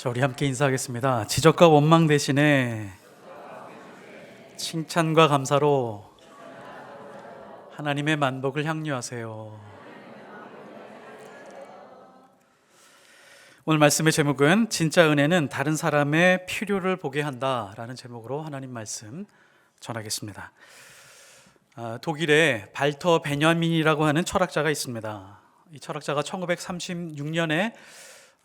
자, 우리 함께 인사하겠습니다. 지적과 원망 대신에 칭찬과 감사로 하나님의 만복을 향유하세요. 오늘 말씀의 제목은 진짜 은혜는 다른 사람의 필요를 보게 한다라는 제목으로 하나님 말씀 전하겠습니다. 독일에 발터 베냐민이라고 하는 철학자가 있습니다. 이 철학자가 1936년에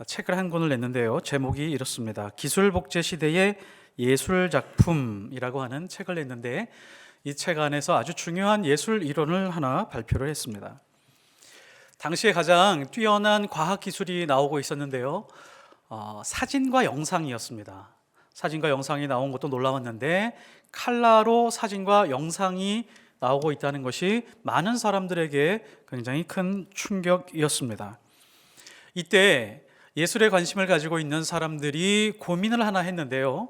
책을 한 권을 냈는데요. 제목이 이렇습니다. 기술복제 시대의 예술작품이라고 하는 책을 냈는데 이 책 안에서 아주 중요한 예술 이론을 하나 발표를 했습니다. 당시에 가장 뛰어난 과학 기술이 나오고 있었는데요. 사진과 영상이었습니다. 사진과 영상이 나온 것도 놀라웠는데 칼라로 사진과 영상이 나오고 있다는 것이 많은 사람들에게 굉장히 큰 충격이었습니다. 이때 예술에 관심을 가지고 있는 사람들이 고민을 하나 했는데요.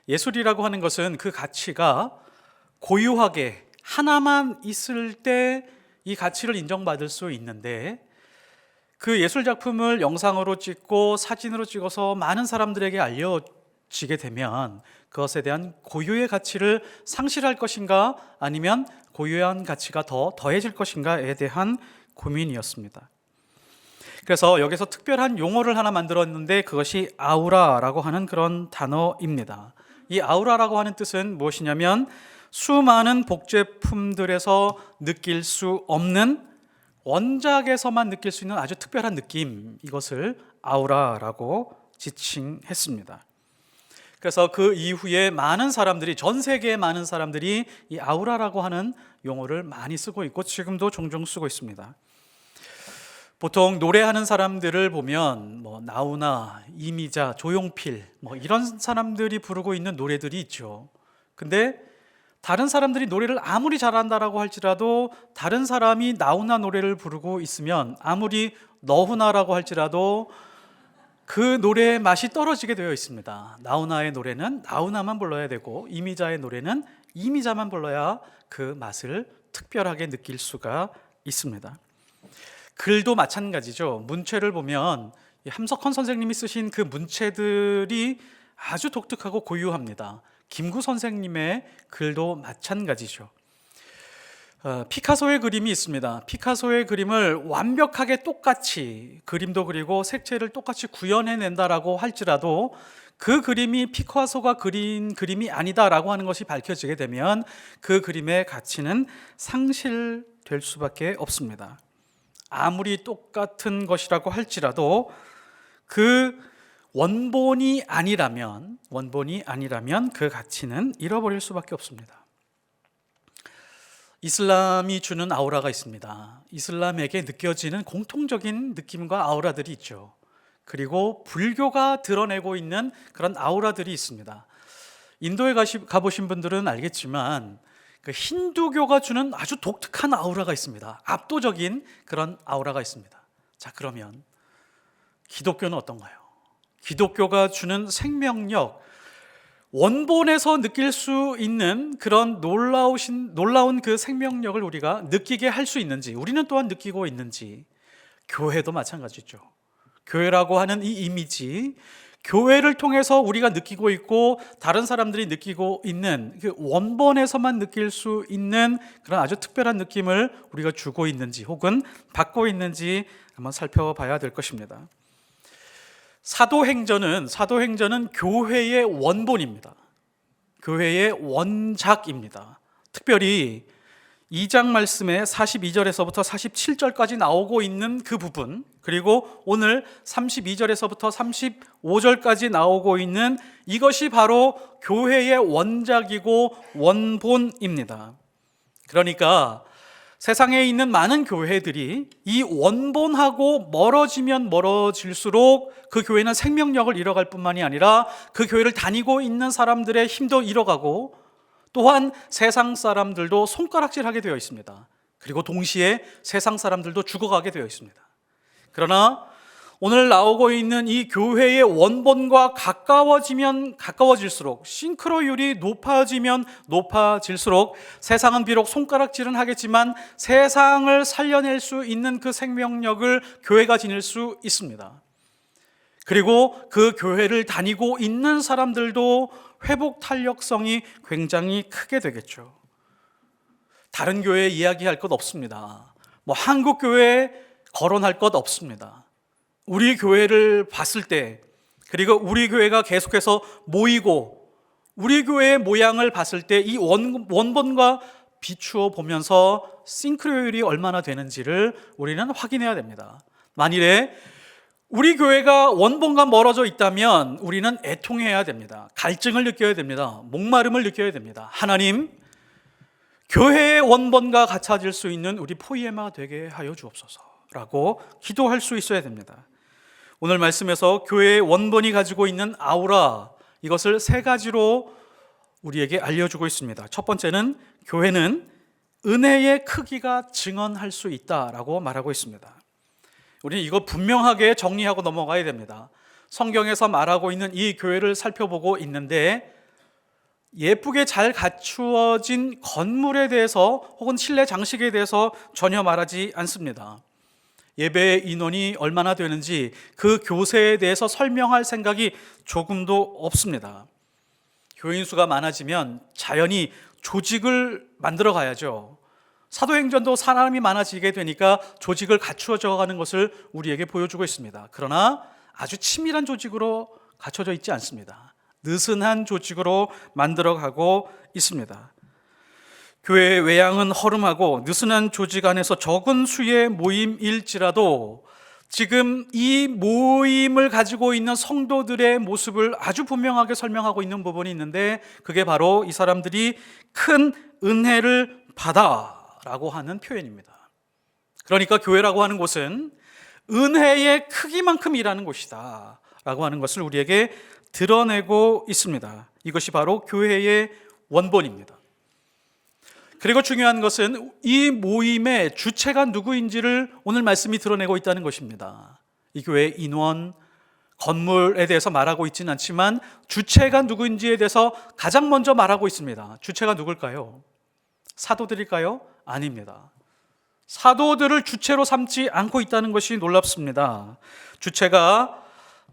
예술이라고 하는 것은 그 가치가 고유하게 하나만 있을 때 이 가치를 인정받을 수 있는데 그 예술 작품을 영상으로 찍고 사진으로 찍어서 많은 사람들에게 알려지게 되면 그것에 대한 고유의 가치를 상실할 것인가 아니면 고유한 가치가 더 더해질 것인가에 대한 고민이었습니다. 그래서 여기서 특별한 용어를 하나 만들었는데 그것이 아우라라고 하는 그런 단어입니다. 이 아우라라고 하는 뜻은 무엇이냐면 수많은 복제품들에서 느낄 수 없는 원작에서만 느낄 수 있는 아주 특별한 느낌, 이것을 아우라라고 지칭했습니다. 그래서 그 이후에 많은 사람들이, 전 세계의 많은 사람들이 이 아우라라고 하는 용어를 많이 쓰고 있고 지금도 종종 쓰고 있습니다. 보통 노래하는 사람들을 보면 나훈아, 이미자, 조용필 이런 사람들이 부르고 있는 노래들이 있죠. 근데 다른 사람들이 노래를 아무리 잘한다라고 할지라도 다른 사람이 나훈아 노래를 부르고 있으면 아무리 너훈아라고 할지라도 그 노래의 맛이 떨어지게 되어 있습니다. 나훈아의 노래는 나훈아만 불러야 되고 이미자의 노래는 이미자만 불러야 그 맛을 특별하게 느낄 수가 있습니다. 글도 마찬가지죠. 문체를 보면 함석헌 선생님이 쓰신 그 문체들이 아주 독특하고 고유합니다. 김구 선생님의 글도 마찬가지죠. 피카소의 그림이 있습니다. 피카소의 그림을 완벽하게 똑같이 그림도 그리고 색채를 똑같이 구현해낸다라고 할지라도 그 그림이 피카소가 그린 그림이 아니다라고 하는 것이 밝혀지게 되면 그 그림의 가치는 상실될 수밖에 없습니다. 아무리 똑같은 것이라고 할지라도 그 원본이 아니라면 그 가치는 잃어버릴 수밖에 없습니다. 이슬람이 주는 아우라가 있습니다. 이슬람에게 느껴지는 공통적인 느낌과 아우라들이 있죠. 그리고 불교가 드러내고 있는 그런 아우라들이 있습니다. 인도에 가보신 분들은 알겠지만 그 힌두교가 주는 아주 독특한 아우라가 있습니다. 압도적인 그런 아우라가 있습니다. 자, 그러면 기독교는 어떤가요? 기독교가 주는 생명력, 원본에서 느낄 수 있는 그런 놀라운 그 생명력을 우리가 느끼게 할 수 있는지, 우리는 또한 느끼고 있는지, 교회도 마찬가지죠. 교회라고 하는 이 이미지, 교회를 통해서 우리가 느끼고 있고 다른 사람들이 느끼고 있는 그 원본에서만 느낄 수 있는 그런 아주 특별한 느낌을 우리가 주고 있는지 혹은 받고 있는지 한번 살펴봐야 될 것입니다. 사도행전은 교회의 원본입니다. 교회의 원작입니다. 특별히 2장 말씀에 42절에서부터 47절까지 나오고 있는 그 부분, 그리고 오늘 32절에서부터 35절까지 나오고 있는 이것이 바로 교회의 원작이고 원본입니다. 그러니까 세상에 있는 많은 교회들이 이 원본하고 멀어지면 멀어질수록 그 교회는 생명력을 잃어갈 뿐만이 아니라 그 교회를 다니고 있는 사람들의 힘도 잃어가고 또한 세상 사람들도 손가락질하게 되어 있습니다. 그리고 동시에 세상 사람들도 죽어가게 되어 있습니다. 그러나 오늘 나오고 있는 이 교회의 원본과 가까워지면 가까워질수록, 싱크로율이 높아지면 높아질수록 세상은 비록 손가락질은 하겠지만 세상을 살려낼 수 있는 그 생명력을 교회가 지닐 수 있습니다. 그리고 그 교회를 다니고 있는 사람들도 회복 탄력성이 굉장히 크게 되겠죠. 다른 교회 이야기할 것 없습니다. 한국 교회 거론할 것 없습니다. 우리 교회를 봤을 때, 그리고 우리 교회가 계속해서 모이고 우리 교회의 모양을 봤을 때 이 원본과 비추어 보면서 싱크로율이 얼마나 되는지를 우리는 확인해야 됩니다. 만일에 우리 교회가 원본과 멀어져 있다면 우리는 애통해야 됩니다. 갈증을 느껴야 됩니다. 목마름을 느껴야 됩니다. 하나님, 교회의 원본과 같아질 수 있는 우리 포이에마가 되게 하여 주옵소서라고 기도할 수 있어야 됩니다. 오늘 말씀에서 교회의 원본이 가지고 있는 아우라, 이것을 세 가지로 우리에게 알려주고 있습니다. 첫 번째는 교회는 은혜의 크기가 증언할 수 있다라고 말하고 있습니다. 우리는 이거 분명하게 정리하고 넘어가야 됩니다. 성경에서 말하고 있는 이 교회를 살펴보고 있는데 예쁘게 잘 갖추어진 건물에 대해서 혹은 실내 장식에 대해서 전혀 말하지 않습니다. 예배 인원이 얼마나 되는지 그 교세에 대해서 설명할 생각이 조금도 없습니다. 교인 수가 많아지면 자연히 조직을 만들어 가야죠. 사도행전도 사람이 많아지게 되니까 조직을 갖추어져 가는 것을 우리에게 보여주고 있습니다. 그러나 아주 치밀한 조직으로 갖춰져 있지 않습니다. 느슨한 조직으로 만들어가고 있습니다. 교회의 외양은 허름하고 느슨한 조직 안에서 적은 수의 모임일지라도 지금 이 모임을 가지고 있는 성도들의 모습을 아주 분명하게 설명하고 있는 부분이 있는데, 그게 바로 이 사람들이 큰 은혜를 받아라고 하는 표현입니다. 그러니까 교회라고 하는 곳은 은혜의 크기만큼 일하는 곳이다 라고 하는 것을 우리에게 드러내고 있습니다. 이것이 바로 교회의 원본입니다. 그리고 중요한 것은 이 모임의 주체가 누구인지를 오늘 말씀이 드러내고 있다는 것입니다. 이 교회의 인원, 건물에 대해서 말하고 있지는 않지만 주체가 누구인지에 대해서 가장 먼저 말하고 있습니다. 주체가 누굴까요? 사도들일까요? 아닙니다. 사도들을 주체로 삼지 않고 있다는 것이 놀랍습니다. 주체가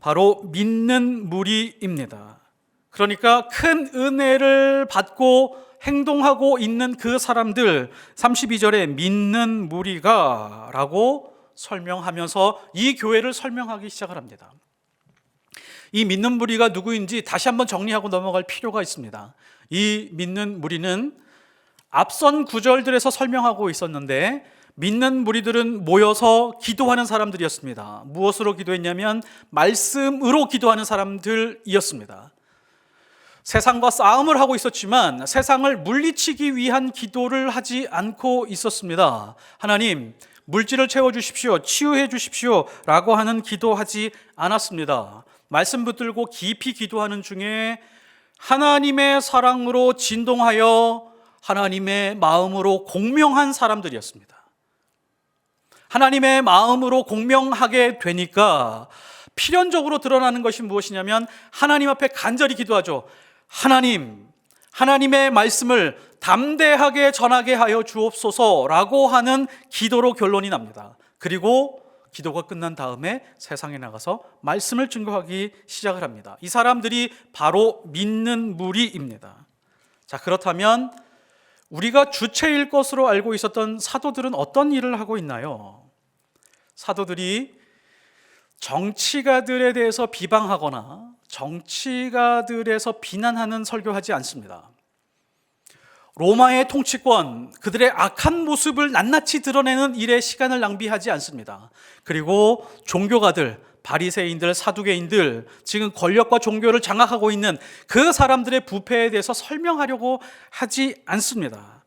바로 믿는 무리입니다. 그러니까 큰 은혜를 받고 행동하고 있는 그 사람들, 32절에 믿는 무리가 라고 설명하면서 이 교회를 설명하기 시작을 합니다. 이 믿는 무리가 누구인지 다시 한번 정리하고 넘어갈 필요가 있습니다. 이 믿는 무리는 앞선 구절들에서 설명하고 있었는데, 믿는 무리들은 모여서 기도하는 사람들이었습니다. 무엇으로 기도했냐면 말씀으로 기도하는 사람들이었습니다. 세상과 싸움을 하고 있었지만 세상을 물리치기 위한 기도를 하지 않고 있었습니다. 하나님, 물질을 채워주십시오, 치유해 주십시오 라고 하는 기도하지 않았습니다. 말씀 붙들고 깊이 기도하는 중에 하나님의 사랑으로 진동하여 하나님의 마음으로 공명한 사람들이었습니다. 하나님의 마음으로 공명하게 되니까 필연적으로 드러나는 것이 무엇이냐면 하나님 앞에 간절히 기도하죠. 하나님, 하나님의 말씀을 담대하게 전하게 하여 주옵소서라고 하는 기도로 결론이 납니다. 그리고 기도가 끝난 다음에 세상에 나가서 말씀을 증거하기 시작을 합니다. 이 사람들이 바로 믿는 무리입니다. 자, 그렇다면 우리가 주체일 것으로 알고 있었던 사도들은 어떤 일을 하고 있나요? 사도들이 정치가들에 대해서 비방하거나 정치가들에서 비난하는 설교하지 않습니다. 로마의 통치권, 그들의 악한 모습을 낱낱이 드러내는 일에 시간을 낭비하지 않습니다. 그리고 종교가들, 바리새인들, 사두개인들, 지금 권력과 종교를 장악하고 있는 그 사람들의 부패에 대해서 설명하려고 하지 않습니다.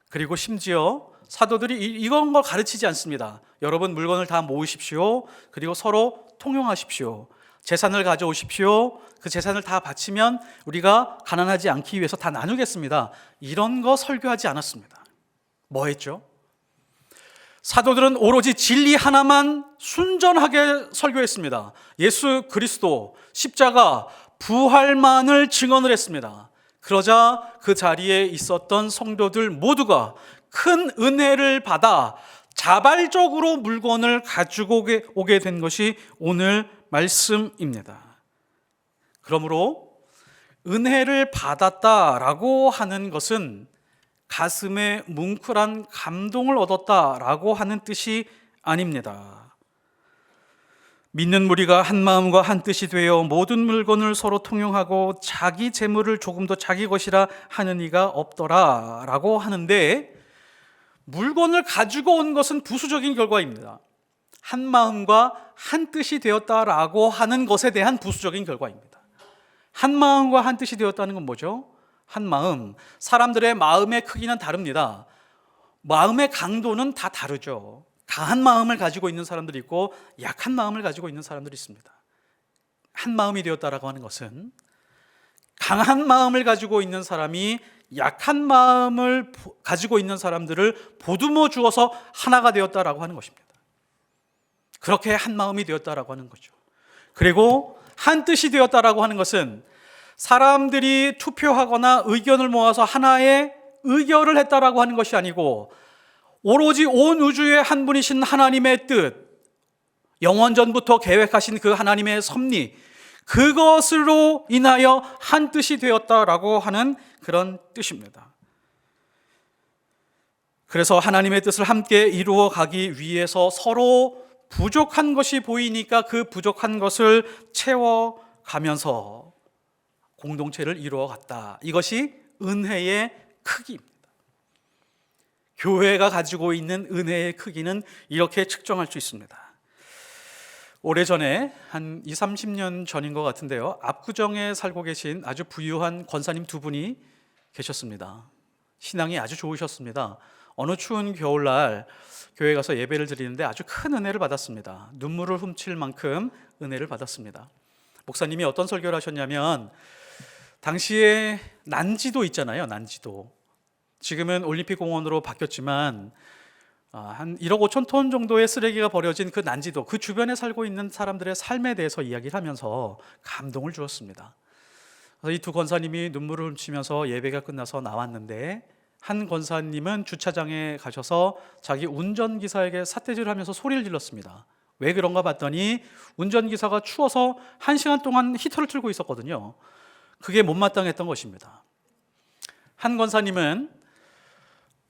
그리고 심지어 사도들이 이런 걸 가르치지 않습니다. 여러분 물건을 다 모으십시오. 그리고 서로 통용하십시오. 재산을 가져오십시오. 그 재산을 다 바치면 우리가 가난하지 않기 위해서 다 나누겠습니다. 이런 거 설교하지 않았습니다. 뭐 했죠? 사도들은 오로지 진리 하나만 순전하게 설교했습니다. 예수 그리스도, 십자가, 부활만을 증언을 했습니다. 그러자 그 자리에 있었던 성도들 모두가 큰 은혜를 받아 자발적으로 물건을 가지고 오게 된 것이 오늘 말씀입니다. 그러므로 은혜를 받았다라고 하는 것은 가슴에 뭉클한 감동을 얻었다라고 하는 뜻이 아닙니다. 믿는 무리가 한 마음과 한 뜻이 되어 모든 물건을 서로 통용하고 자기 재물을 조금도 자기 것이라 하는 이가 없더라라고 하는데, 물건을 가지고 온 것은 부수적인 결과입니다. 한 마음과 한 뜻이 되었다라고 하는 것에 대한 부수적인 결과입니다. 한 마음과 한 뜻이 되었다는 건 뭐죠? 한 마음, 사람들의 마음의 크기는 다릅니다. 마음의 강도는 다 다르죠. 강한 마음을 가지고 있는 사람들이 있고 약한 마음을 가지고 있는 사람들이 있습니다. 한 마음이 되었다라고 하는 것은 강한 마음을 가지고 있는 사람이 약한 마음을 가지고 있는 사람들을 보듬어 주어서 하나가 되었다라고 하는 것입니다. 그렇게 한 마음이 되었다라고 하는 거죠. 그리고 한 뜻이 되었다라고 하는 것은 사람들이 투표하거나 의견을 모아서 하나의 의결을 했다라고 하는 것이 아니고 오로지 온 우주의 한 분이신 하나님의 뜻, 영원전부터 계획하신 그 하나님의 섭리, 그것으로 인하여 한 뜻이 되었다라고 하는 그런 뜻입니다. 그래서 하나님의 뜻을 함께 이루어 가기 위해서 서로 부족한 것이 보이니까 그 부족한 것을 채워가면서 공동체를 이루어 갔다. 이것이 은혜의 크기입니다. 교회가 가지고 있는 은혜의 크기는 이렇게 측정할 수 있습니다. 오래전에 한 20, 30년 전인 것 같은데요, 압구정에 살고 계신 아주 부유한 권사님 두 분이 계셨습니다. 신앙이 아주 좋으셨습니다. 어느 추운 겨울날 교회 가서 예배를 드리는데 아주 큰 은혜를 받았습니다. 눈물을 훔칠 만큼 은혜를 받았습니다. 목사님이 어떤 설교를 하셨냐면, 당시에 난지도 있잖아요. 난지도. 지금은 올림픽공원으로 바뀌었지만 한 1억 5천 톤 정도의 쓰레기가 버려진 그 난지도, 그 주변에 살고 있는 사람들의 삶에 대해서 이야기를 하면서 감동을 주었습니다. 그래서 이 두 권사님이 눈물을 훔치면서 예배가 끝나서 나왔는데, 한 권사님은 주차장에 가셔서 자기 운전기사에게 삿대질을 하면서 소리를 질렀습니다. 왜 그런가 봤더니 운전기사가 추워서 1시간 동안 히터를 틀고 있었거든요. 그게 못마땅했던 것입니다. 한 권사님은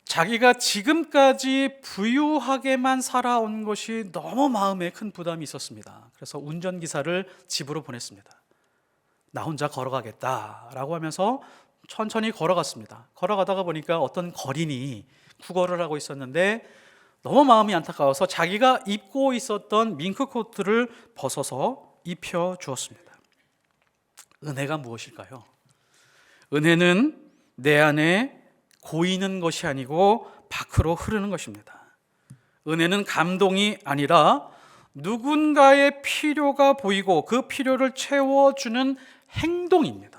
자기가 지금까지 부유하게만 살아온 것이 너무 마음에 큰 부담이 있었습니다. 그래서 운전기사를 집으로 보냈습니다. 나 혼자 걸어가겠다라고 하면서 천천히 걸어갔습니다. 걸어가다가 보니까 어떤 거린이 구걸을 하고 있었는데 너무 마음이 안타까워서 자기가 입고 있었던 밍크 코트를 벗어서 입혀 주었습니다. 은혜가 무엇일까요? 은혜는 내 안에 고이는 것이 아니고 밖으로 흐르는 것입니다. 은혜는 감동이 아니라 누군가의 필요가 보이고 그 필요를 채워주는 행동입니다.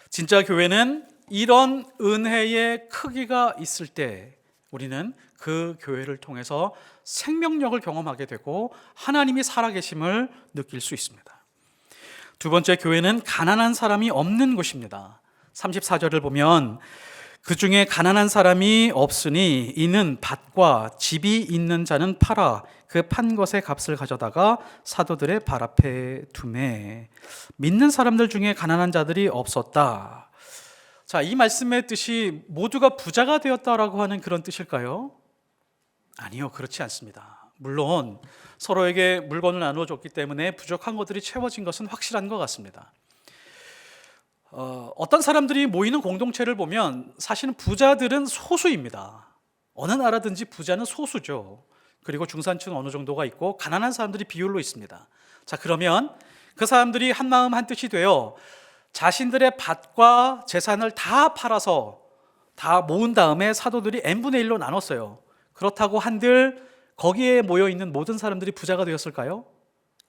진짜 교회는 이런 은혜의 크기가 있을 때 우리는 그 교회를 통해서 생명력을 경험하게 되고 하나님이 살아계심을 느낄 수 있습니다. 두 번째, 교회는 가난한 사람이 없는 곳입니다. 34절을 보면 그 중에 가난한 사람이 없으니 이는 밭과 집이 있는 자는 팔아 그 판 것의 값을 가져다가 사도들의 발 앞에 두매. 믿는 사람들 중에 가난한 자들이 없었다. 자, 이 말씀의 뜻이 모두가 부자가 되었다라고 하는 그런 뜻일까요? 아니요, 그렇지 않습니다. 물론 서로에게 물건을 나누어 줬기 때문에 부족한 것들이 채워진 것은 확실한 것 같습니다. 어떤 사람들이 모이는 공동체를 보면 사실은 부자들은 소수입니다. 어느 나라든지 부자는 소수죠. 그리고 중산층은 어느 정도가 있고 가난한 사람들이 비율로 있습니다. 자, 그러면 그 사람들이 한 마음 한 뜻이 되어 자신들의 밭과 재산을 다 팔아서 다 모은 다음에 사도들이 n분의 1로 나눴어요. 그렇다고 한들 거기에 모여있는 모든 사람들이 부자가 되었을까요?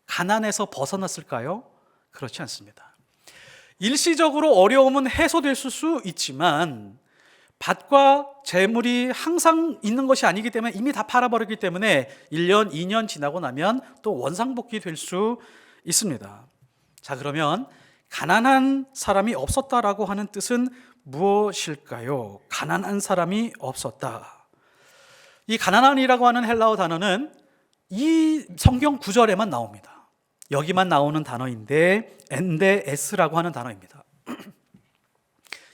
가난에서 벗어났을까요? 그렇지 않습니다. 일시적으로 어려움은 해소될 수 있지만 밭과 재물이 항상 있는 것이 아니기 때문에 이미 다 팔아버렸기 때문에 1년, 2년 지나고 나면 또 원상복귀 될 수 있습니다. 자, 그러면 가난한 사람이 없었다라고 하는 뜻은 무엇일까요? 가난한 사람이 없었다. 이 가난한이라고 하는 헬라어 단어는 이 성경 구절에만 나옵니다. 여기만 나오는 단어인데 엔데에스라고 하는 단어입니다.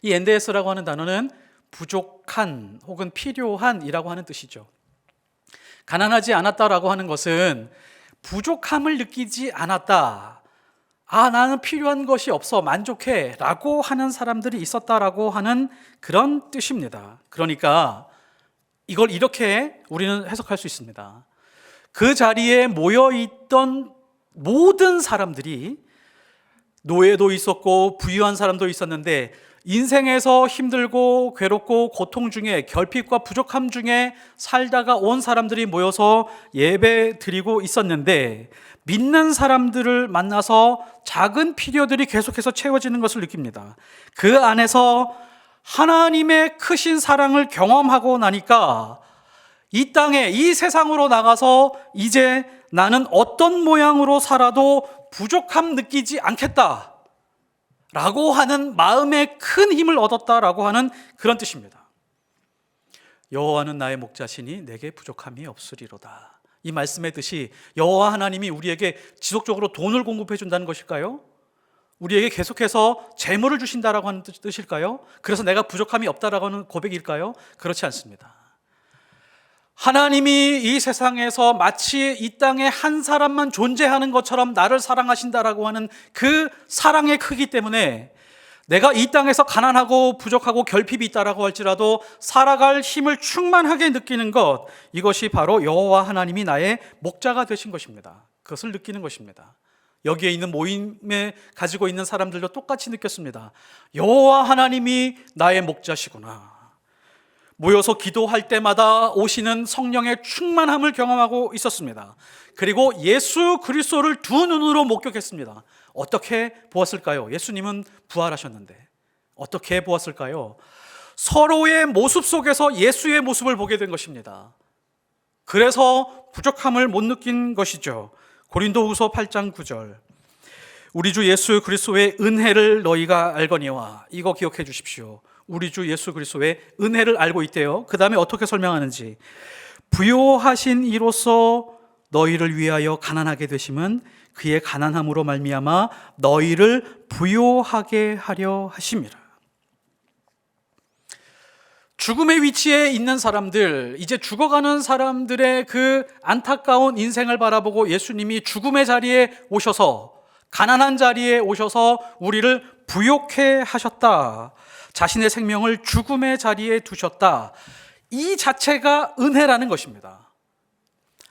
이 엔데에스라고 하는 단어는 부족한 혹은 필요한이라고 하는 뜻이죠. 가난하지 않았다라고 하는 것은 부족함을 느끼지 않았다. 나는 필요한 것이 없어, 만족해 라고 하는 사람들이 있었다라고 하는 그런 뜻입니다. 그러니까 이걸 이렇게 우리는 해석할 수 있습니다. 그 자리에 모여있던 모든 사람들이, 노예도 있었고 부유한 사람도 있었는데, 인생에서 힘들고 괴롭고 고통 중에, 결핍과 부족함 중에 살다가 온 사람들이 모여서 예배 드리고 있었는데, 믿는 사람들을 만나서 작은 필요들이 계속해서 채워지는 것을 느낍니다. 그 안에서 하나님의 크신 사랑을 경험하고 나니까 이 땅에, 이 세상으로 나가서 이제 나는 어떤 모양으로 살아도 부족함 느끼지 않겠다 라고 하는 마음의 큰 힘을 얻었다라고 하는 그런 뜻입니다. 여호와는 나의 목자시니 내게 부족함이 없으리로다. 이 말씀의 뜻이 여호와 하나님이 우리에게 지속적으로 돈을 공급해 준다는 것일까요? 우리에게 계속해서 재물을 주신다라고 하는 뜻일까요? 그래서 내가 부족함이 없다라고 하는 고백일까요? 그렇지 않습니다. 하나님이 이 세상에서 마치 이 땅에 한 사람만 존재하는 것처럼 나를 사랑하신다라고 하는 그 사랑의 크기 때문에 내가 이 땅에서 가난하고 부족하고 결핍이 있다라고 할지라도 살아갈 힘을 충만하게 느끼는 것, 이것이 바로 여호와 하나님이 나의 목자가 되신 것입니다. 그것을 느끼는 것입니다. 여기에 있는 모임에 가지고 있는 사람들도 똑같이 느꼈습니다. 여호와 하나님이 나의 목자시구나. 모여서 기도할 때마다 오시는 성령의 충만함을 경험하고 있었습니다. 그리고 예수 그리스도를 두 눈으로 목격했습니다. 어떻게 보았을까요? 예수님은 부활하셨는데 어떻게 보았을까요? 서로의 모습 속에서 예수의 모습을 보게 된 것입니다. 그래서 부족함을 못 느낀 것이죠. 고린도후서 8장 9절, 우리 주 예수 그리스도의 은혜를 너희가 알거니와, 이거 기억해 주십시오. 우리 주 예수 그리스도의 은혜를 알고 있대요. 그 다음에 어떻게 설명하는지, 부요하신 이로써 너희를 위하여 가난하게 되심은 그의 가난함으로 말미암아 너희를 부요하게 하려 하심이라. 죽음의 위치에 있는 사람들, 이제 죽어가는 사람들의 그 안타까운 인생을 바라보고 예수님이 죽음의 자리에 오셔서, 가난한 자리에 오셔서 우리를 부요케 하셨다. 자신의 생명을 죽음의 자리에 두셨다. 이 자체가 은혜라는 것입니다.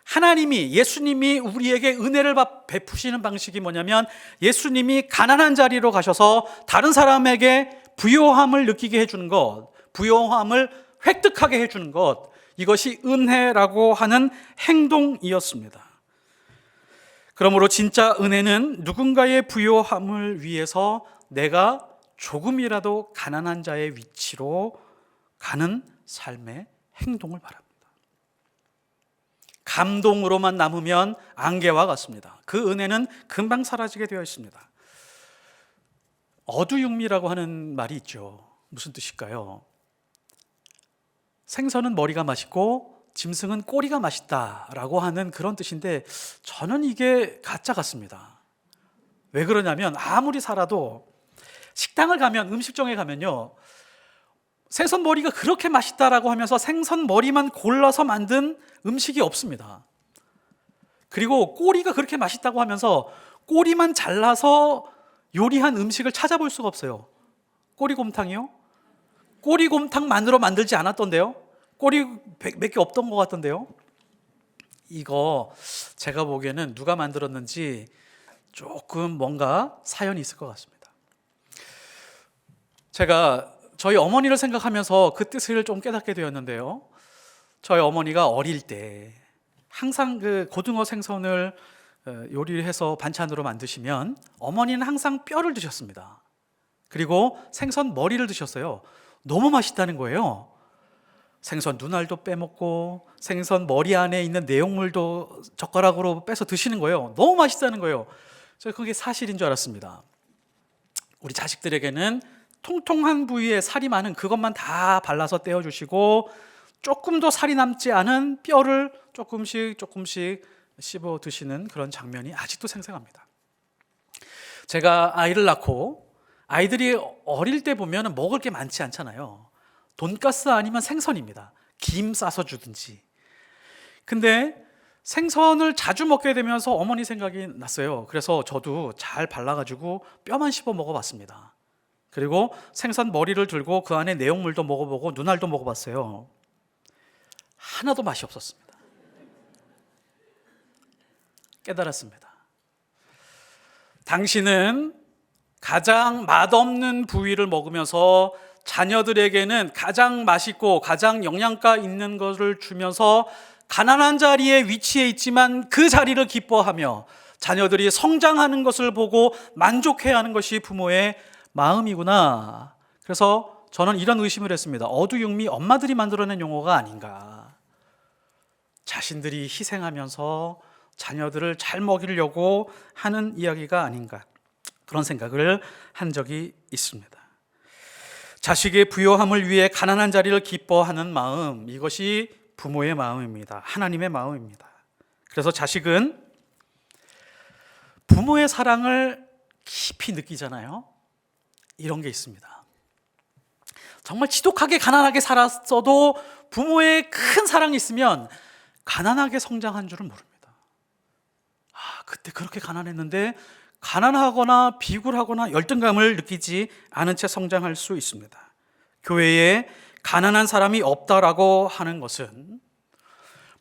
하나님이, 예수님이 우리에게 은혜를 베푸시는 방식이 뭐냐면, 예수님이 가난한 자리로 가셔서 다른 사람에게 부요함을 느끼게 해주는 것, 부요함을 획득하게 해주는 것, 이것이 은혜라고 하는 행동이었습니다. 그러므로 진짜 은혜는 누군가의 부요함을 위해서 내가 조금이라도 가난한 자의 위치로 가는 삶의 행동을 말합니다. 감동으로만 남으면 안개와 같습니다. 그 은혜는 금방 사라지게 되어 있습니다. 어두육미라고 하는 말이 있죠. 무슨 뜻일까요? 생선은 머리가 맛있고 짐승은 꼬리가 맛있다라고 하는 그런 뜻인데, 저는 이게 가짜 같습니다. 왜 그러냐면, 아무리 살아도 식당을 가면, 음식점에 가면요, 생선 머리가 그렇게 맛있다라고 하면서 생선 머리만 골라서 만든 음식이 없습니다. 그리고 꼬리가 그렇게 맛있다고 하면서 꼬리만 잘라서 요리한 음식을 찾아볼 수가 없어요. 꼬리곰탕이요? 꼬리곰탕만으로 만들지 않았던데요? 꼬리 몇 개 없던 것 같던데요? 이거 제가 보기에는 누가 만들었는지 조금 뭔가 사연이 있을 것 같습니다. 제가 저희 어머니를 생각하면서 그 뜻을 좀 깨닫게 되었는데요, 저희 어머니가 어릴 때 항상 그 고등어 생선을 요리를 해서 반찬으로 만드시면 어머니는 항상 뼈를 드셨습니다. 그리고 생선 머리를 드셨어요. 너무 맛있다는 거예요. 생선 눈알도 빼먹고 생선 머리 안에 있는 내용물도 젓가락으로 빼서 드시는 거예요. 너무 맛있다는 거예요. 제가 그게 사실인 줄 알았습니다. 우리 자식들에게는 통통한 부위에 살이 많은 그것만 다 발라서 떼어주시고, 조금도 살이 남지 않은 뼈를 조금씩 씹어 드시는 그런 장면이 아직도 생생합니다. 제가 아이를 낳고 아이들이 어릴 때 보면 먹을 게 많지 않잖아요. 돈가스 아니면 생선입니다. 김 싸서 주든지. 근데 생선을 자주 먹게 되면서 어머니 생각이 났어요. 그래서 저도 잘 발라가지고 뼈만 씹어 먹어봤습니다. 그리고 생선 머리를 들고 그 안에 내용물도 먹어보고 눈알도 먹어봤어요. 하나도 맛이 없었습니다. 깨달았습니다. 당신은 가장 맛없는 부위를 먹으면서 자녀들에게는 가장 맛있고 가장 영양가 있는 것을 주면서 가난한 자리에 위치해 있지만 그 자리를 기뻐하며 자녀들이 성장하는 것을 보고 만족해야 하는 것이 부모의 마음이구나. 그래서 저는 이런 의심을 했습니다. 어두육미 엄마들이 만들어낸 용어가 아닌가. 자신들이 희생하면서 자녀들을 잘 먹이려고 하는 이야기가 아닌가. 그런 생각을 한 적이 있습니다. 자식의 부요함을 위해 가난한 자리를 기뻐하는 마음, 이것이 부모의 마음입니다. 하나님의 마음입니다. 그래서 자식은 부모의 사랑을 깊이 느끼잖아요. 이런 게 있습니다. 정말 지독하게 가난하게 살았어도 부모의 큰 사랑이 있으면 가난하게 성장한 줄은 모릅니다. 그때 그렇게 가난했는데 가난하거나 비굴하거나 열등감을 느끼지 않은 채 성장할 수 있습니다. 교회에 가난한 사람이 없다라고 하는 것은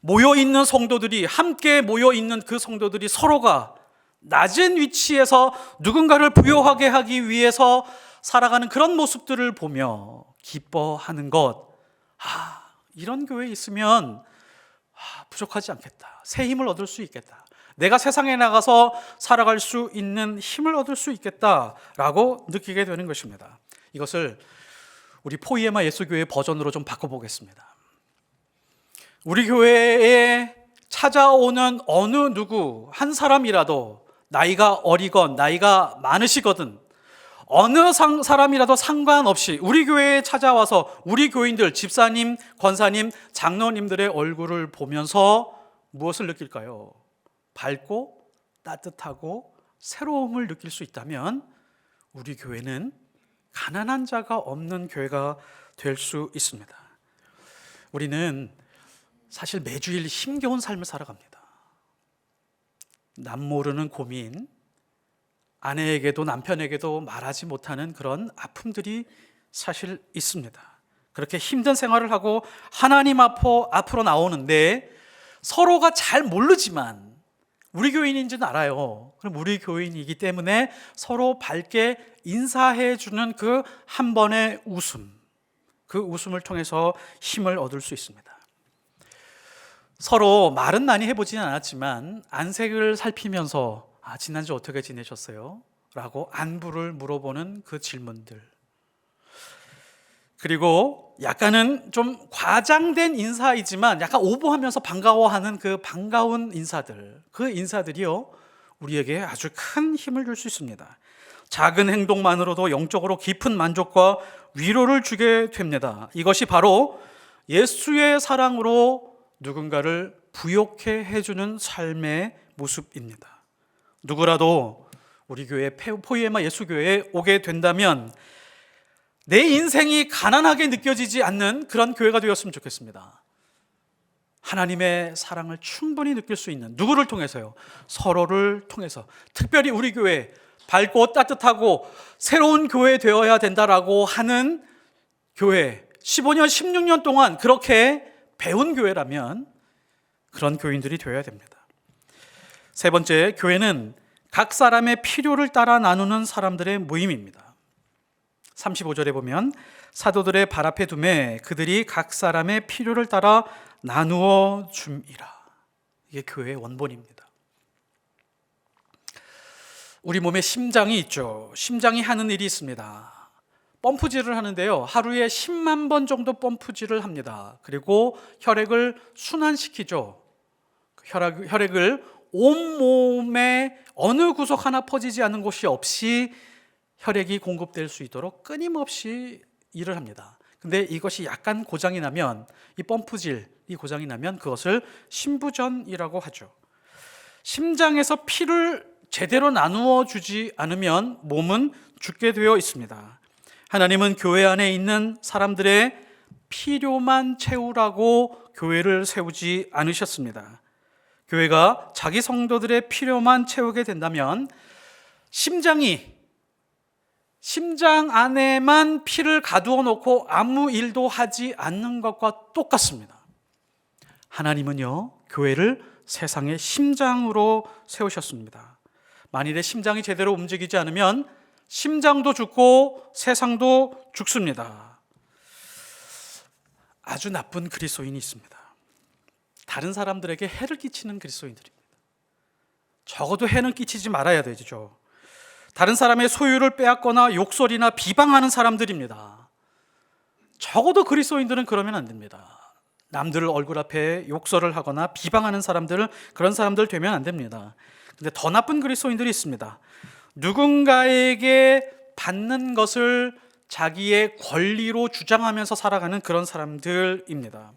모여있는 성도들이, 함께 모여있는 그 성도들이 서로가 낮은 위치에서 누군가를 부요하게 하기 위해서 살아가는 그런 모습들을 보며 기뻐하는 것. 이런 교회에 있으면 부족하지 않겠다. 새 힘을 얻을 수 있겠다. 내가 세상에 나가서 살아갈 수 있는 힘을 얻을 수 있겠다라고 느끼게 되는 것입니다. 이것을 우리 포이에마 예수교회 버전으로 좀 바꿔보겠습니다. 우리 교회에 찾아오는 어느 누구 한 사람이라도 나이가 어리건 나이가 많으시거든 어느 사람이라도 상관없이 우리 교회에 찾아와서 우리 교인들, 집사님, 권사님, 장로님들의 얼굴을 보면서 무엇을 느낄까요? 밝고 따뜻하고 새로움을 느낄 수 있다면 우리 교회는 가난한 자가 없는 교회가 될 수 있습니다. 우리는 사실 매주일 힘겨운 삶을 살아갑니다. 남 모르는 고민, 아내에게도 남편에게도 말하지 못하는 그런 아픔들이 사실 있습니다. 그렇게 힘든 생활을 하고 하나님 앞으로 나오는데 서로가 잘 모르지만 우리 교인인지는 알아요. 그럼 우리 교인이기 때문에 서로 밝게 인사해 주는 그 한 번의 웃음, 그 웃음을 통해서 힘을 얻을 수 있습니다. 서로 말은 많이 해보지는 않았지만 안색을 살피면서 지난주 어떻게 지내셨어요? 라고 안부를 물어보는 그 질문들, 그리고 약간은 좀 과장된 인사이지만 약간 오버하면서 반가워하는 그 반가운 인사들, 그 인사들이요 우리에게 아주 큰 힘을 줄 수 있습니다. 작은 행동만으로도 영적으로 깊은 만족과 위로를 주게 됩니다. 이것이 바로 예수의 사랑으로 누군가를 부욕해 해주는 삶의 모습입니다. 누구라도 우리 교회 포이에마 예수교회에 오게 된다면 내 인생이 가난하게 느껴지지 않는 그런 교회가 되었으면 좋겠습니다. 하나님의 사랑을 충분히 느낄 수 있는, 누구를 통해서요? 서로를 통해서. 특별히 우리 교회 밝고 따뜻하고 새로운 교회 되어야 된다라고 하는 교회, 15년, 16년 동안 그렇게 배운 교회라면 그런 교인들이 되어야 됩니다. 세 번째, 교회는 각 사람의 필요를 따라 나누는 사람들의 모임입니다. 35절에 보면 사도들의 발 앞에 두매 그들이 각 사람의 필요를 따라 나누어 줌이라. 이게 교회의 원본입니다. 우리 몸에 심장이 있죠. 심장이 하는 일이 있습니다. 펌프질을 하는데요, 하루에 10만 번 정도 펌프질을 합니다. 그리고 혈액을 순환시키죠. 혈액을 온몸에 어느 구석 하나 퍼지지 않는 곳이 없이 혈액이 공급될 수 있도록 끊임없이 일을 합니다. 근데 이것이 약간 고장이 나면, 이 펌프질이 고장이 나면 그것을 심부전이라고 하죠. 심장에서 피를 제대로 나누어 주지 않으면 몸은 죽게 되어 있습니다. 하나님은 교회 안에 있는 사람들의 필요만 채우라고 교회를 세우지 않으셨습니다. 교회가 자기 성도들의 필요만 채우게 된다면 심장 안에만 피를 가두어 놓고 아무 일도 하지 않는 것과 똑같습니다. 하나님은요, 교회를 세상의 심장으로 세우셨습니다. 만일에 심장이 제대로 움직이지 않으면 심장도 죽고 세상도 죽습니다. 아주 나쁜 그리스도인이 있습니다. 다른 사람들에게 해를 끼치는 그리스도인들입니다. 적어도 해는 끼치지 말아야 되죠. 다른 사람의 소유를 빼앗거나 욕설이나 비방하는 사람들입니다. 적어도 그리스도인들은 그러면 안 됩니다. 남들 얼굴 앞에 욕설을 하거나 비방하는 사람들, 그런 사람들 되면 안 됩니다. 근데 더 나쁜 그리스도인들이 있습니다. 누군가에게 받는 것을 자기의 권리로 주장하면서 살아가는 그런 사람들입니다.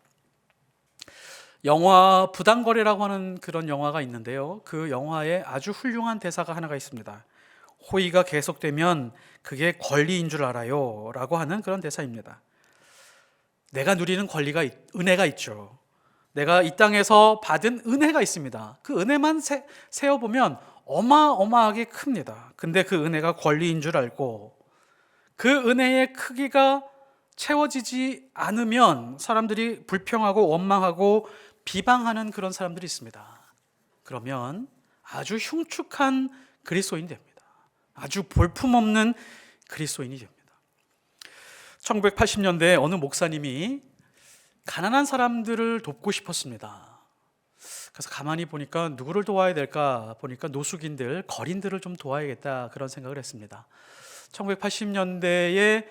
영화 부당거래라고 하는 그런 영화가 있는데요, 그 영화에 아주 훌륭한 대사가 하나가 있습니다. 호의가 계속되면 그게 권리인 줄 알아요 라고 하는 그런 대사입니다. 내가 누리는 권리가, 은혜가 있죠. 내가 이 땅에서 받은 은혜가 있습니다. 그 은혜만 세어보면 어마어마하게 큽니다. 근데 그 은혜가 권리인 줄 알고 그 은혜의 크기가 채워지지 않으면 사람들이 불평하고 원망하고 비방하는 그런 사람들이 있습니다. 그러면 아주 흉측한 그리스도인이 됩니다. 아주 볼품없는 그리스도인이 됩니다. 1980년대에 어느 목사님이 가난한 사람들을 돕고 싶었습니다. 그래서 가만히 보니까 누구를 도와야 될까 보니까 노숙인들, 거린들을 좀 도와야겠다 그런 생각을 했습니다. 1980년대에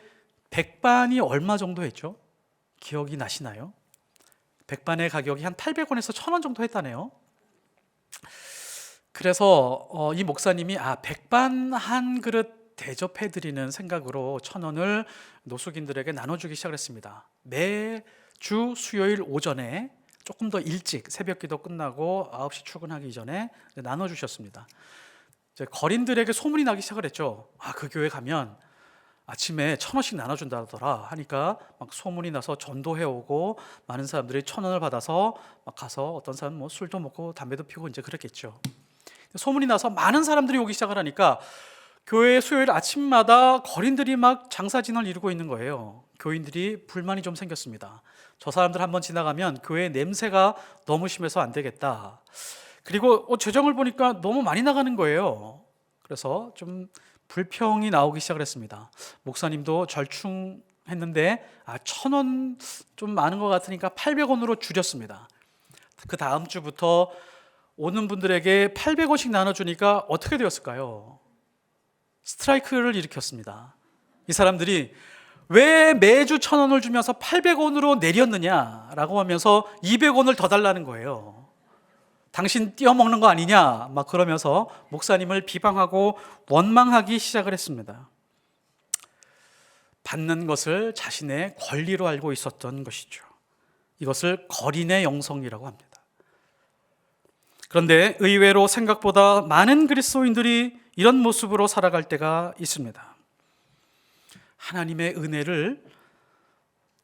백반이 얼마 정도 했죠? 기억이 나시나요? 백반의 가격이 한 800원에서 1000원 정도 했다네요. 그래서 이 목사님이 백반 한 그릇 대접해드리는 생각으로 1000원을 노숙인들에게 나눠주기 시작을 했습니다. 매주 수요일 오전에 조금 더 일찍 새벽 기도 끝나고 9시 출근하기 전에 나눠주셨습니다. 이제 거린들에게 소문이 나기 시작을 했죠. 그 교회 가면 아침에 1000원씩 나눠준다더라 하니까 막 소문이 나서 전도해 오고 많은 사람들이 1000원을 받아서 막 가서 어떤 사람은 뭐 술도 먹고 담배도 피우고 이제 그랬겠죠. 소문이 나서 많은 사람들이 오기 시작을 하니까 교회 수요일 아침마다 거린들이 막 장사진을 이루고 있는 거예요. 교인들이 불만이 좀 생겼습니다. 저 사람들 한번 지나가면 교회 냄새가 너무 심해서 안 되겠다. 그리고 재정을 보니까 너무 많이 나가는 거예요. 그래서 좀 불평이 나오기 시작을 했습니다. 목사님도 절충했는데 1000원 좀 많은 것 같으니까 800원으로 줄였습니다. 그 다음 주부터 오는 분들에게 800원씩 나눠주니까 어떻게 되었을까요? 스트라이크를 일으켰습니다. 이 사람들이 왜 매주 1000원을 주면서 800원으로 내렸느냐라고 하면서 200원을 더 달라는 거예요. 당신 띄어먹는 거 아니냐 막 그러면서 목사님을 비방하고 원망하기 시작을 했습니다. 받는 것을 자신의 권리로 알고 있었던 것이죠. 이것을 거린의 영성이라고 합니다. 그런데 의외로 생각보다 많은 그리스도인들이 이런 모습으로 살아갈 때가 있습니다. 하나님의 은혜를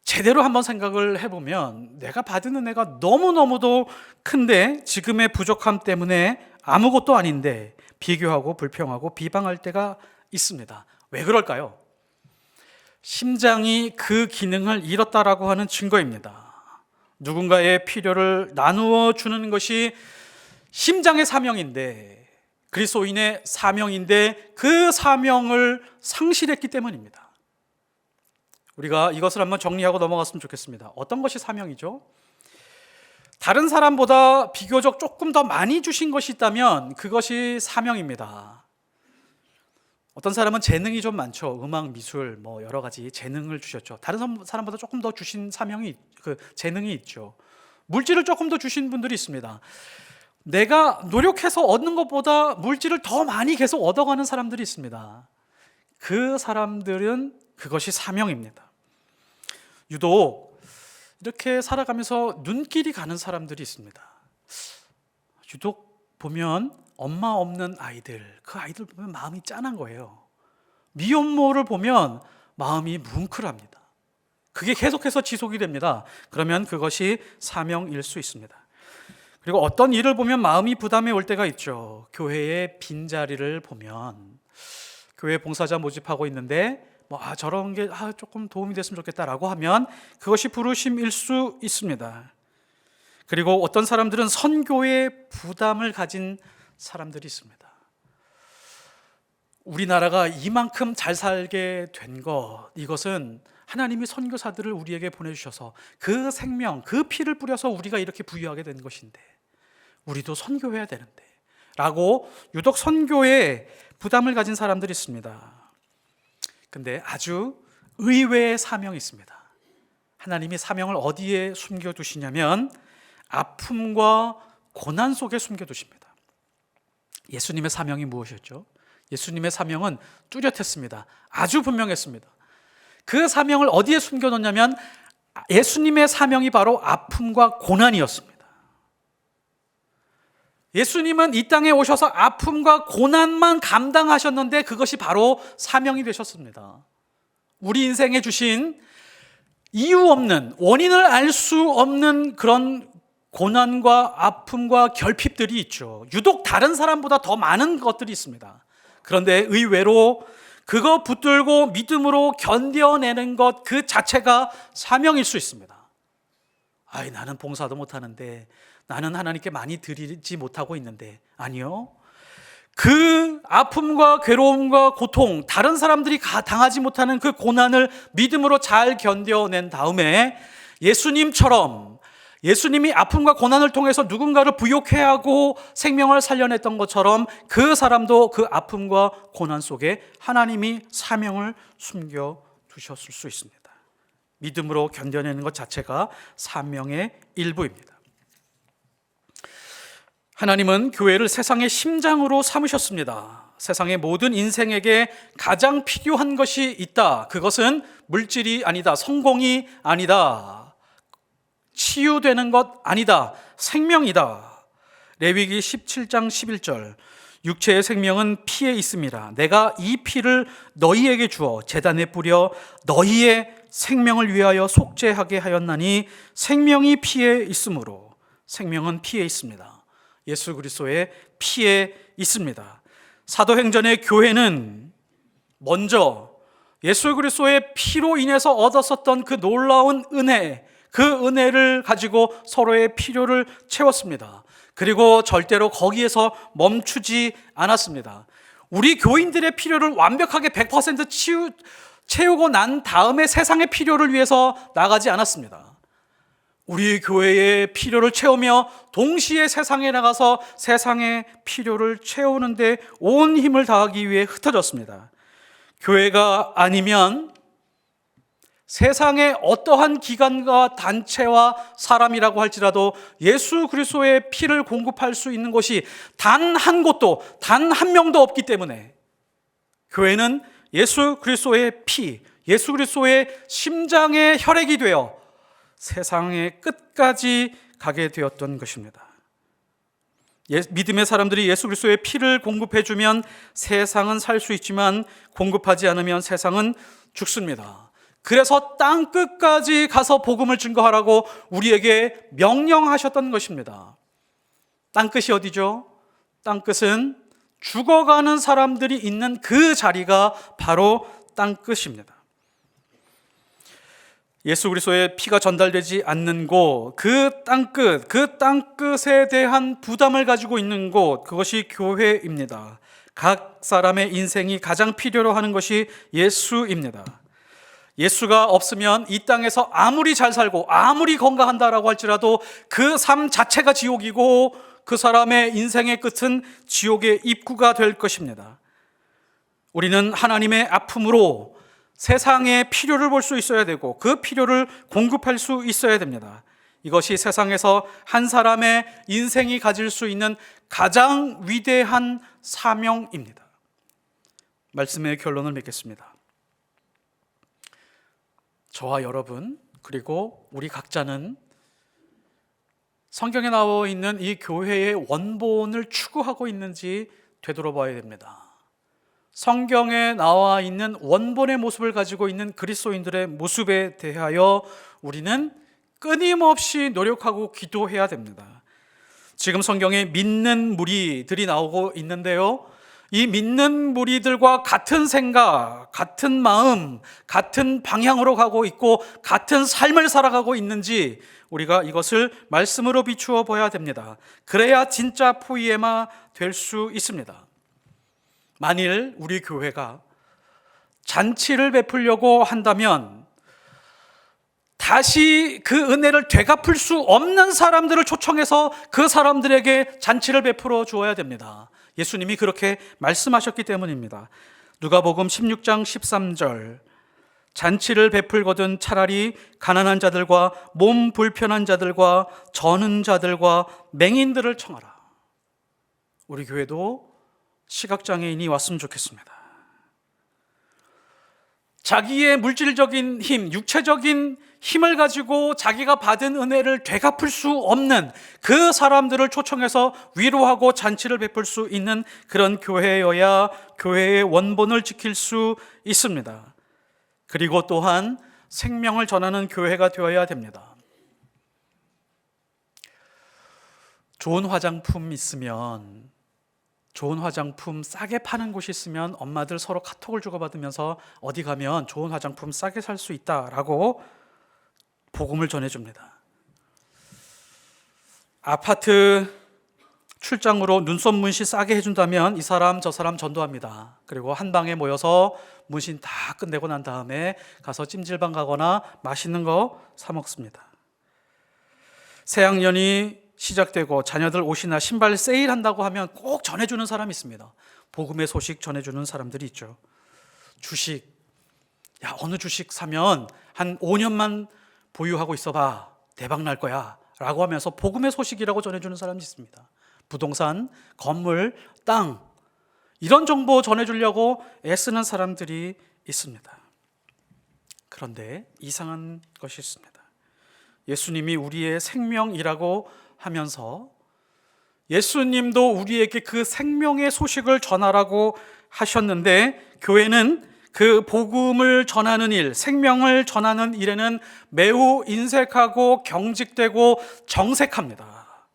제대로 한번 생각을 해보면 내가 받은 은혜가 너무너무도 큰데 지금의 부족함 때문에 아무것도 아닌데 비교하고 불평하고 비방할 때가 있습니다. 왜 그럴까요? 심장이 그 기능을 잃었다라고 하는 증거입니다. 누군가의 필요를 나누어 주는 것이 심장의 사명인데, 그리스도인의 사명인데 그 사명을 상실했기 때문입니다. 우리가 이것을 한번 정리하고 넘어갔으면 좋겠습니다. 어떤 것이 사명이죠? 다른 사람보다 비교적 조금 더 많이 주신 것이 있다면 그것이 사명입니다. 어떤 사람은 재능이 좀 많죠. 음악, 미술, 뭐 여러 가지 재능을 주셨죠. 다른 사람보다 조금 더 주신 재능이 있죠. 물질을 조금 더 주신 분들이 있습니다. 내가 노력해서 얻는 것보다 물질을 더 많이 계속 얻어가는 사람들이 있습니다. 그 사람들은 그것이 사명입니다. 유독 이렇게 살아가면서 눈길이 가는 사람들이 있습니다. 유독 보면 엄마 없는 아이들, 그 아이들 보면 마음이 짠한 거예요. 미혼모를 보면 마음이 뭉클합니다. 그게 계속해서 지속이 됩니다. 그러면 그것이 사명일 수 있습니다. 그리고 어떤 일을 보면 마음이 부담이 올 때가 있죠. 교회의 빈자리를 보면 교회 봉사자 모집하고 있는데 저런 게 조금 도움이 됐으면 좋겠다라고 하면 그것이 부르심일 수 있습니다. 그리고 어떤 사람들은 선교에 부담을 가진 사람들이 있습니다. 우리나라가 이만큼 잘 살게 된 것, 이것은 하나님이 선교사들을 우리에게 보내주셔서 그 생명, 그 피를 뿌려서 우리가 이렇게 부유하게 된 것인데 우리도 선교해야 되는데 라고 유독 선교에 부담을 가진 사람들이 있습니다. 근데 아주 의외의 사명이 있습니다. 하나님이 사명을 어디에 숨겨두시냐면 아픔과 고난 속에 숨겨두십니다. 예수님의 사명이 무엇이었죠? 예수님의 사명은 뚜렷했습니다. 아주 분명했습니다. 그 사명을 어디에 숨겨놓냐면 예수님의 사명이 바로 아픔과 고난이었습니다. 예수님은 이 땅에 오셔서 아픔과 고난만 감당하셨는데 그것이 바로 사명이 되셨습니다. 우리 인생에 주신 이유 없는, 원인을 알 수 없는 그런 고난과 아픔과 결핍들이 있죠. 유독 다른 사람보다 더 많은 것들이 있습니다. 그런데 의외로 그거 붙들고 믿음으로 견뎌내는 것 그 자체가 사명일 수 있습니다. 나는 봉사도 못하는데, 나는 하나님께 많이 드리지 못하고 있는데. 아니요, 그 아픔과 괴로움과 고통, 다른 사람들이 당하지 못하는 그 고난을 믿음으로 잘 견뎌낸 다음에 예수님처럼, 예수님이 아픔과 고난을 통해서 누군가를 부욕해 하고 생명을 살려냈던 것처럼 그 사람도 그 아픔과 고난 속에 하나님이 사명을 숨겨두셨을 수 있습니다. 믿음으로 견뎌내는 것 자체가 사명의 일부입니다. 하나님은 교회를 세상의 심장으로 삼으셨습니다. 세상의 모든 인생에게 가장 필요한 것이 있다. 그것은 물질이 아니다. 성공이 아니다. 치유되는 것 아니다. 생명이다. 레위기 17장 11절, 육체의 생명은 피에 있습니다. 내가 이 피를 너희에게 주어 제단에 뿌려 너희의 생명을 위하여 속죄하게 하였나니 생명이 피에 있으므로. 생명은 피에 있습니다. 예수 그리스도의 피에 있습니다. 사도행전의 교회는 먼저 예수 그리스도의 피로 인해서 얻었었던 그 놀라운 은혜, 그 은혜를 가지고 서로의 필요를 채웠습니다. 그리고 절대로 거기에서 멈추지 않았습니다. 우리 교인들의 필요를 완벽하게 100% 채우고 난 다음에 세상의 필요를 위해서 나가지 않았습니다. 우리 교회의 필요를 채우며 동시에 세상에 나가서 세상의 필요를 채우는데 온 힘을 다하기 위해 흩어졌습니다. 교회가 아니면 세상의 어떠한 기관과 단체와 사람이라고 할지라도 예수 그리스도의 피를 공급할 수 있는 곳이 단 한 곳도, 단 한 명도 없기 때문에 교회는 예수 그리스도의 피, 예수 그리스도의 심장의 혈액이 되어 세상의 끝까지 가게 되었던 것입니다. 믿음의 사람들이 예수 그리스도의 피를 공급해주면 세상은 살 수 있지만 공급하지 않으면 세상은 죽습니다. 그래서 땅 끝까지 가서 복음을 증거하라고 우리에게 명령하셨던 것입니다. 땅 끝이 어디죠? 땅 끝은 죽어가는 사람들이 있는 그 자리가 바로 땅 끝입니다. 예수 그리스도의 피가 전달되지 않는 곳, 그 땅 끝, 그 땅 끝에 대한 부담을 가지고 있는 곳, 그것이 교회입니다. 각 사람의 인생이 가장 필요로 하는 것이 예수입니다. 예수가 없으면 이 땅에서 아무리 잘 살고 아무리 건강한다라고 할지라도 그 삶 자체가 지옥이고 그 사람의 인생의 끝은 지옥의 입구가 될 것입니다. 우리는 하나님의 아픔으로 세상의 필요를 볼 수 있어야 되고 그 필요를 공급할 수 있어야 됩니다. 이것이 세상에서 한 사람의 인생이 가질 수 있는 가장 위대한 사명입니다. 말씀의 결론을 맺겠습니다. 저와 여러분 그리고 우리 각자는 성경에 나와 있는 이 교회의 원본을 추구하고 있는지 되돌아봐야 됩니다. 성경에 나와 있는 원본의 모습을 가지고 있는 그리스도인들의 모습에 대하여 우리는 끊임없이 노력하고 기도해야 됩니다. 지금 성경에 믿는 무리들이 나오고 있는데요, 이 믿는 무리들과 같은 생각, 같은 마음, 같은 방향으로 가고 있고 같은 삶을 살아가고 있는지 우리가 이것을 말씀으로 비추어 봐야 됩니다. 그래야 진짜 포이에마 될 수 있습니다. 만일 우리 교회가 잔치를 베풀려고 한다면 다시 그 은혜를 되갚을 수 없는 사람들을 초청해서 그 사람들에게 잔치를 베풀어 주어야 됩니다. 예수님이 그렇게 말씀하셨기 때문입니다. 누가복음 16장 13절, 잔치를 베풀거든 차라리 가난한 자들과 몸 불편한 자들과 저는 자들과 맹인들을 청하라. 우리 교회도 시각장애인이 왔으면 좋겠습니다. 자기의 물질적인 힘, 육체적인 힘을 가지고 자기가 받은 은혜를 되갚을 수 없는 그 사람들을 초청해서 위로하고 잔치를 베풀 수 있는 그런 교회여야 교회의 원본을 지킬 수 있습니다. 그리고 또한 생명을 전하는 교회가 되어야 됩니다. 좋은 화장품 있으면, 좋은 화장품 싸게 파는 곳이 있으면 엄마들 서로 카톡을 주고받으면서 어디 가면 좋은 화장품 싸게 살 수 있다라고 복음을 전해줍니다. 아파트 출장으로 눈썹 문신 싸게 해준다면 이 사람 저 사람 전도합니다. 그리고 한 방에 모여서 문신 다 끝내고 난 다음에 가서 찜질방 가거나 맛있는 거 사 먹습니다. 새학년이 시작되고 자녀들 옷이나 신발 세일한다고 하면 꼭 전해주는 사람이 있습니다. 복음의 소식 전해주는 사람들이 있죠. 주식, 야 어느 주식 사면 한 5년만 보유하고 있어봐, 대박 날 거야 라고 하면서 복음의 소식이라고 전해주는 사람이 있습니다. 부동산, 건물, 땅, 이런 정보 전해주려고 애쓰는 사람들이 있습니다. 그런데 이상한 것이 있습니다. 예수님이 우리의 생명이라고 하면서 예수님도 우리에게 그 생명의 소식을 전하라고 하셨는데, 교회는 그 복음을 전하는 일, 생명을 전하는 일에는 매우 인색하고 경직되고 정색합니다.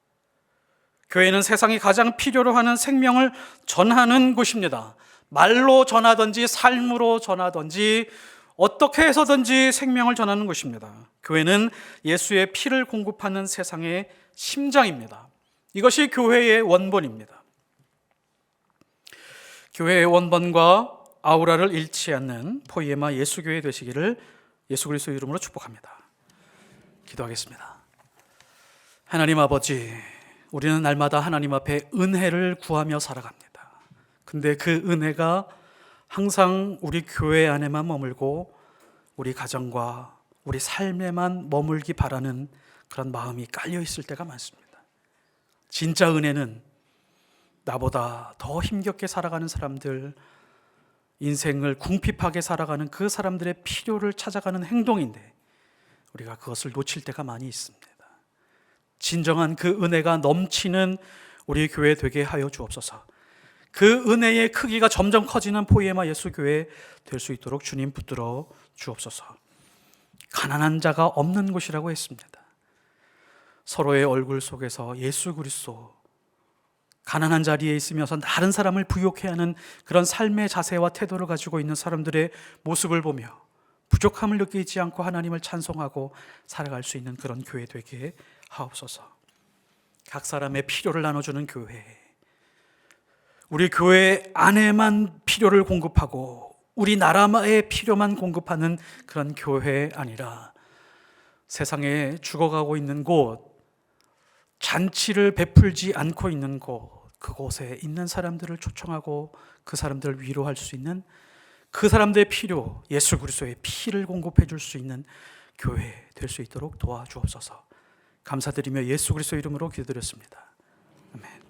교회는 세상이 가장 필요로 하는 생명을 전하는 곳입니다. 말로 전하든지 삶으로 전하든지 어떻게 해서든지 생명을 전하는 곳입니다. 교회는 예수의 피를 공급하는 세상의 심장입니다. 이것이 교회의 원본입니다. 교회의 원본과 아우라를 잃지 않는 포이에마 예수교회 되시기를 예수 그리스도의 이름으로 축복합니다. 기도하겠습니다. 하나님 아버지, 우리는 날마다 하나님 앞에 은혜를 구하며 살아갑니다. 근데 그 은혜가 항상 우리 교회 안에만 머물고 우리 가정과 우리 삶에만 머물기 바라는 그런 마음이 깔려 있을 때가 많습니다. 진짜 은혜는 나보다 더 힘겹게 살아가는 사람들, 인생을 궁핍하게 살아가는 그 사람들의 필요를 찾아가는 행동인데 우리가 그것을 놓칠 때가 많이 있습니다. 진정한 그 은혜가 넘치는 우리 교회 되게 하여 주옵소서. 그 은혜의 크기가 점점 커지는 포이에마 예수교회 될 수 있도록 주님 붙들어 주옵소서. 가난한 자가 없는 곳이라고 했습니다. 서로의 얼굴 속에서 예수 그리스도, 가난한 자리에 있으면서 다른 사람을 부욕해 하는 그런 삶의 자세와 태도를 가지고 있는 사람들의 모습을 보며 부족함을 느끼지 않고 하나님을 찬송하고 살아갈 수 있는 그런 교회 되게 하옵소서. 각 사람의 필요를 나눠주는 교회, 우리 교회 안에만 필요를 공급하고 우리 나라의 필요만 공급하는 그런 교회 아니라 세상에 죽어가고 있는 곳, 잔치를 베풀지 않고 있는 곳, 그곳에 있는 사람들을 초청하고 그 사람들을 위로할 수 있는, 그 사람들의 필요, 예수 그리스도의 피를 공급해 줄 수 있는 교회 될 수 있도록 도와주옵소서. 감사드리며 예수 그리스도 이름으로 기도드렸습니다. 아멘.